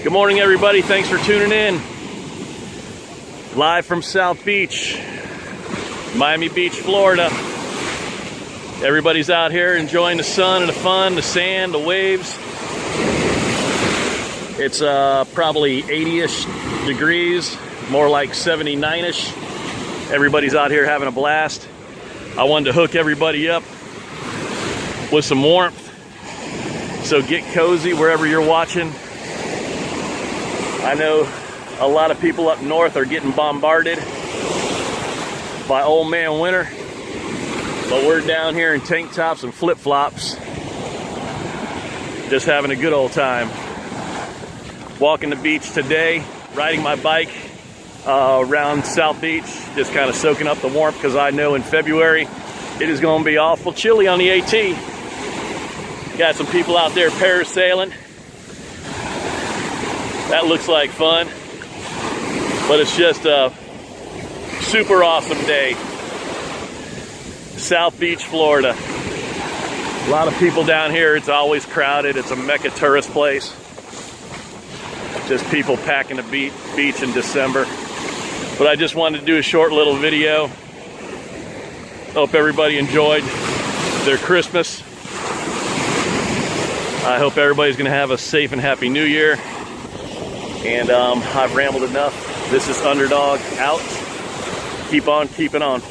Good morning, everybody. Thanks for tuning in. Live from South Beach, Miami Beach, Florida. Everybody's out here enjoying the sun and the fun, the sand, the waves. It's probably 80-ish degrees, more like 79-ish. Everybody's out here having a blast. I wanted to hook everybody up with some warmth. So get cozy wherever you're watching. I know a lot of people up north are getting bombarded by old man winter, but we're down here in tank tops and flip-flops, just having a good old time. Walking the beach today, riding my bike around South Beach, just kind of soaking up the warmth, because I know in February it is going to be awful chilly on the AT. Got some people out there parasailing. That looks like fun, but it's just a super awesome day. South Beach, Florida. A lot of people down here. It's always crowded. It's a mecca tourist place. Just people packing the beach in December. But I just wanted to do a short little video. Hope everybody enjoyed their Christmas. I hope everybody's going to have a safe and happy New Year. And I've rambled enough. This is Underdog out. Keep on keeping on.